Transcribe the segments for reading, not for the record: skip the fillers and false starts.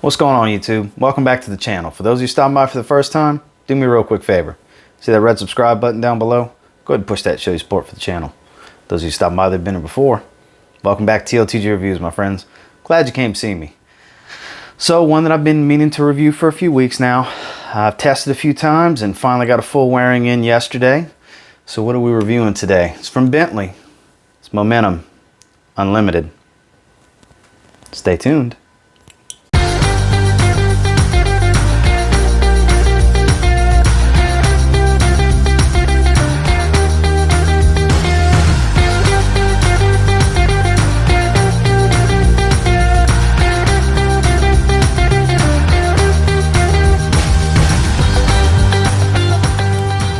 What's going on, YouTube? Welcome back to the channel. For those of you stopping by for the first time, do me a real quick favor. See that red subscribe button down below? Go ahead and push that to show your support for the channel. Those of you stopping by that have been here before, welcome back to TLTG Reviews, my friends. Glad you came to see me. So, one that I've been meaning to review for a few weeks now. I've tested a few times and finally got a full wearing in yesterday. So what are we reviewing today? It's from Bentley. It's Momentum Unlimited. Stay tuned.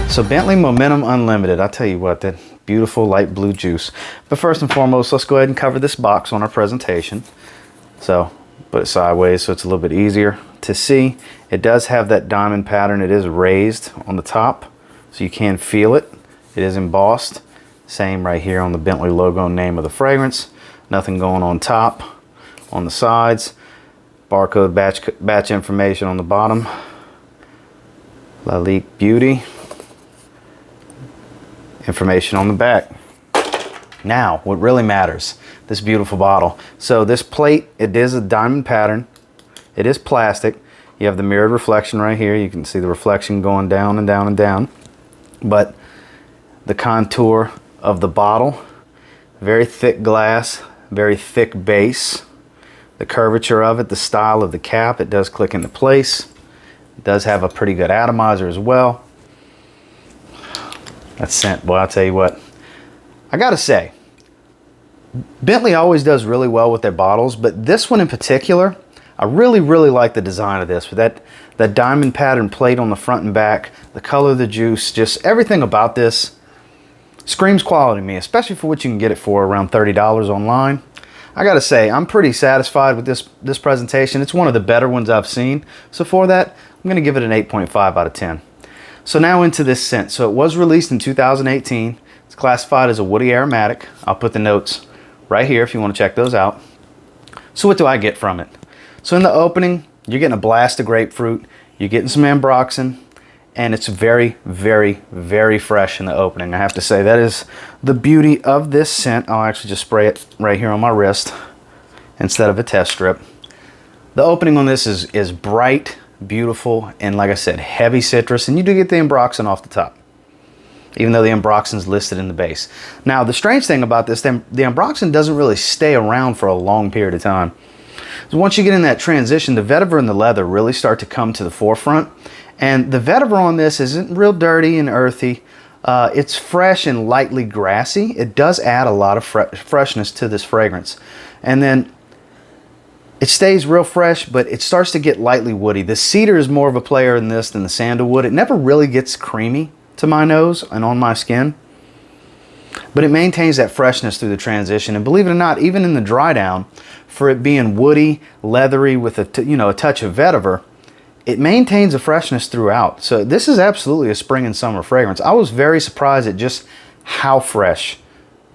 So Bentley Momentum Unlimited, I'll tell you what, that beautiful light blue juice. But first and foremost, let's go ahead and cover this box on our presentation. So put it sideways so it's a little bit easier to see. It does have that diamond pattern. It is raised on the top, so you can feel it. It is embossed. Same right here on the Bentley logo, name of the fragrance. Nothing going on top, on the sides. Barcode batch information on the bottom. Lalique Beauty. Information on the back. Now, what really matters, this beautiful bottle. So this plate, it is a diamond pattern. It is plastic. You have the mirrored reflection right here. You can see the reflection going down and down and down. But the contour of the bottle, very thick glass, very thick base. The curvature of it, the style of the cap, it does click into place. It does have a pretty good atomizer as well. That scent, boy, I'll tell you what. I gotta say, Bentley always does really well with their bottles, but this one in particular, I really like the design of this. With that diamond pattern plate on the front and back, the color of the juice, just everything about this screams quality to me, especially for what you can get it for, around $30 online. I gotta say, I'm pretty satisfied with this presentation. It's one of the better ones I've seen. So for that, I'm gonna give it an 8.5 out of 10. So now into this scent. So it was released in 2018. It's classified as a woody aromatic. I'll put the notes right here if you want to check those out. So what do I get from it? So in the opening, you're getting a blast of grapefruit. You're getting some ambroxan. And it's very fresh in the opening. I have to say, that is the beauty of this scent. I'll actually just spray it right here on my wrist instead of a test strip. The opening on this is bright, beautiful, and like I said, heavy citrus, and you do get the ambroxan off the top, even though the ambroxan is listed in the base. Now, the strange thing about this, the ambroxan doesn't really stay around for a long period of time. So once you get in that transition, the vetiver and the leather really start to come to the forefront, and the vetiver on this isn't real dirty and earthy. It's fresh and lightly grassy. It does add a lot of freshness to this fragrance, and then it stays real fresh, but it starts to get lightly woody. The cedar is more of a player in this than the sandalwood. It never really gets creamy to my nose and on my skin, but it maintains that freshness through the transition. And believe it or not, even in the dry down, for it being woody, leathery with a touch of vetiver, it maintains a freshness throughout. So this is absolutely a spring and summer fragrance. I was very surprised at just how fresh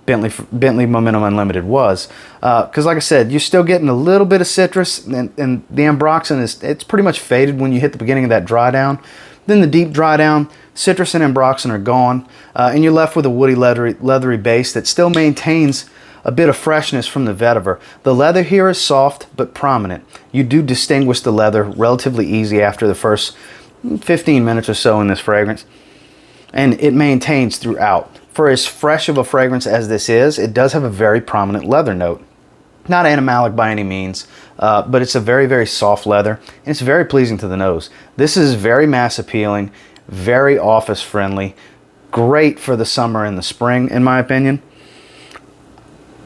Bentley Momentum Unlimited was, because like I said, you're still getting a little bit of citrus, and the ambroxan it's pretty much faded when you hit the beginning of that dry down. Then the deep dry down, citrus and ambroxan are gone, and you're left with a woody leathery base that still maintains a bit of freshness from the vetiver. The leather here is soft but prominent. You do distinguish the leather relatively easy after the first 15 minutes or so in this fragrance, and it maintains throughout. For as fresh of a fragrance as this is, it does have a very prominent leather note. Not animalic by any means, but it's a very soft leather, and it's very pleasing to the nose. This is very mass appealing, very office friendly, great for the summer and the spring, in my opinion.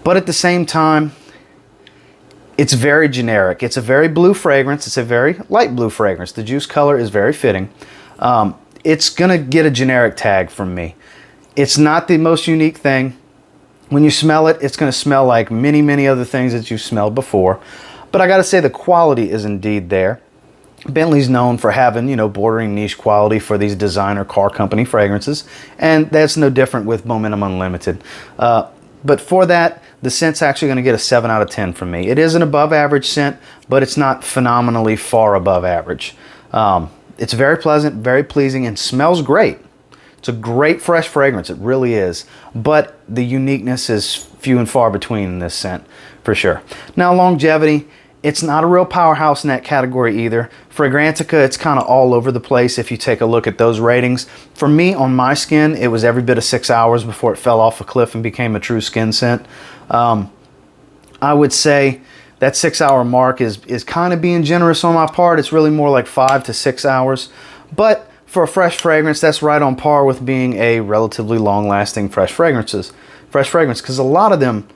But at the same time, it's very generic. It's a very blue fragrance. It's a very light blue fragrance. The juice color is very fitting. It's gonna get a generic tag from me. It's not the most unique thing. When you smell it, it's going to smell like many other things that you've smelled before. But I got to say, the quality is indeed there. Bentley's known for having, bordering niche quality for these designer car company fragrances. And that's no different with Momentum Unlimited. But for that, the scent's actually going to get a 7 out of 10 from me. It is an above average scent, but it's not phenomenally far above average. It's very pleasant, very pleasing, and smells great. It's a great fresh fragrance, it really is. But the uniqueness is few and far between in this scent, for sure. Now, longevity, it's not a real powerhouse in that category either. Fragrantica, it's kind of all over the place if you take a look at those ratings. For me, on my skin, it was every bit of 6 hours before it fell off a cliff and became a true skin scent. I would say that 6 hour mark is kind of being generous on my part. It's really more like 5 to 6 hours. But for a fresh fragrance, that's right on par with being a relatively long-lasting fresh fragrance, because a lot of them,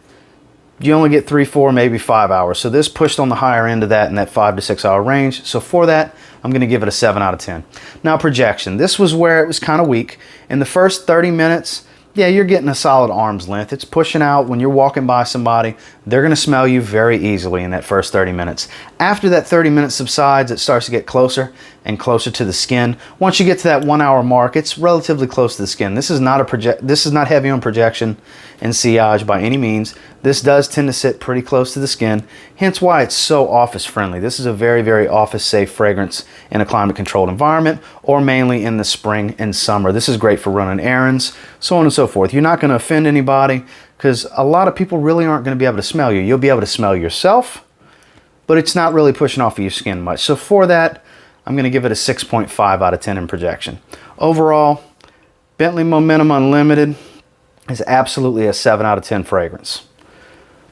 you only get 3, 4, maybe 5 hours. So this pushed on the higher end of that in that 5 to 6 hour range. So for that, I'm going to give it a 7 out of 10. Now, projection. This was where it was kind of weak. In the first 30 minutes, yeah, you're getting a solid arm's length. It's pushing out when you're walking by somebody. They're going to smell you very easily in that first 30 minutes. After that 30 minutes subsides, it starts to get closer and closer to the skin. Once you get to that 1 hour mark, it's relatively close to the skin. This is not heavy on projection and sillage by any means. This does tend to sit pretty close to the skin, hence why it's so office friendly. This is a very, very office safe fragrance in a climate controlled environment, or mainly in the spring and summer. This is great for running errands, so on and so forth. You're not going to offend anybody, because a lot of people really aren't going to be able to smell you. You'll be able to smell yourself, but it's not really pushing off of your skin much. So for that, I'm going to give it a 6.5 out of 10 in projection. Overall, Bentley Momentum Unlimited is absolutely a 7 out of 10 fragrance.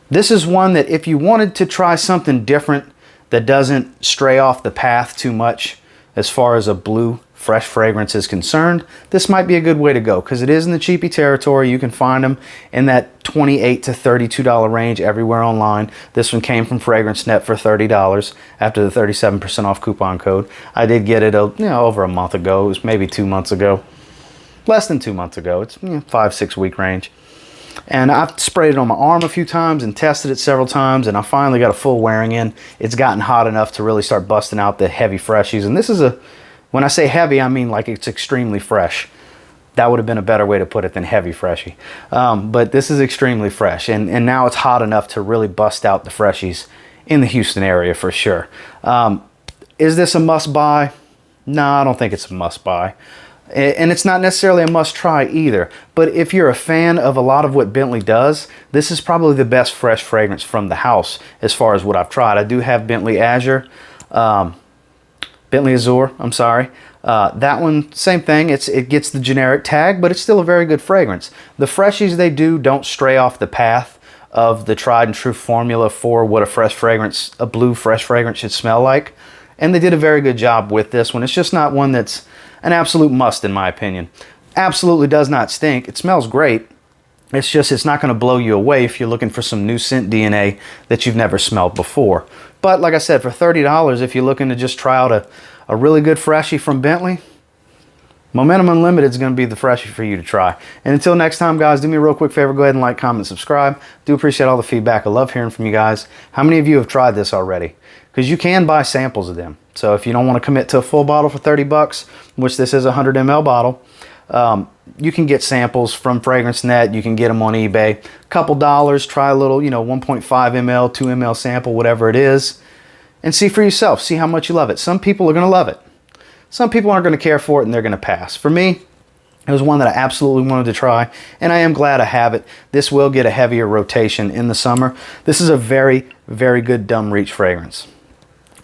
This is one that if you wanted to try something different that doesn't stray off the path too much as far as a blue fresh fragrance is concerned, this might be a good way to go, because it is in the cheapy territory. You can find them in that $28 to $32 range everywhere online. This one came from FragranceNet for $30 after the 37% off coupon code. I did get it over a month ago. It was maybe 2 months ago. Less than 2 months ago. It's 5-6 week range. And I've sprayed it on my arm a few times and tested it several times, and I finally got a full wearing in. It's gotten hot enough to really start busting out the heavy freshies. And this is when I say heavy, I mean like it's extremely fresh. That would have been a better way to put it than heavy freshy. But this is extremely fresh, and now it's hot enough to really bust out the freshies in the Houston area for sure. Is this a must buy? No, I don't think it's a must buy. And it's not necessarily a must try either. But if you're a fan of a lot of what Bentley does, this is probably the best fresh fragrance from the house as far as what I've tried. I do have Bentley Azure, Bentley Azure, I'm sorry. That one, same thing. It gets the generic tag, but it's still a very good fragrance. The freshies they do don't stray off the path of the tried and true formula for what a blue fresh fragrance should smell like. And they did a very good job with this one. It's just not one that's an absolute must in my opinion. Absolutely does not stink. It smells great. It's not going to blow you away if you're looking for some new scent DNA that you've never smelled before. But like I said, for $30, if you're looking to just try out a really good freshie from Bentley, Momentum Unlimited is going to be the freshie for you to try. And until next time, guys, do me a real quick favor. Go ahead and like, comment, subscribe. Do appreciate all the feedback. I love hearing from you guys. How many of you have tried this already? Because you can buy samples of them. So if you don't want to commit to a full bottle for 30 bucks, which this is a 100 ml bottle, you can get samples from FragranceNet. You can get them on eBay. A couple dollars, try a little, 1.5 ml, 2 ml sample, whatever it is, and see for yourself. See how much you love it. Some people are going to love it. Some people aren't going to care for it and they're going to pass. For me, it was one that I absolutely wanted to try, and I am glad I have it. This will get a heavier rotation in the summer. This is a very, very good dumb reach fragrance.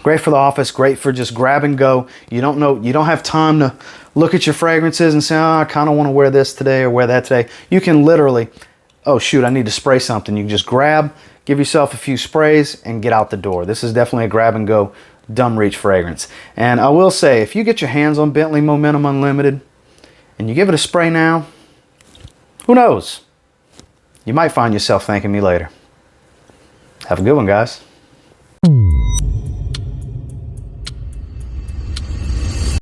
Great for the office, great for just grab and go. You don't have time to look at your fragrances and say, oh, I kind of want to wear this today or wear that today. You can literally, oh shoot, I need to spray something. You can just grab, give yourself a few sprays, and get out the door. This is definitely a grab and go dumb reach fragrance. And I will say, if you get your hands on Bentley Momentum Unlimited and you give it a spray now, who knows? You might find yourself thanking me later. Have a good one, guys.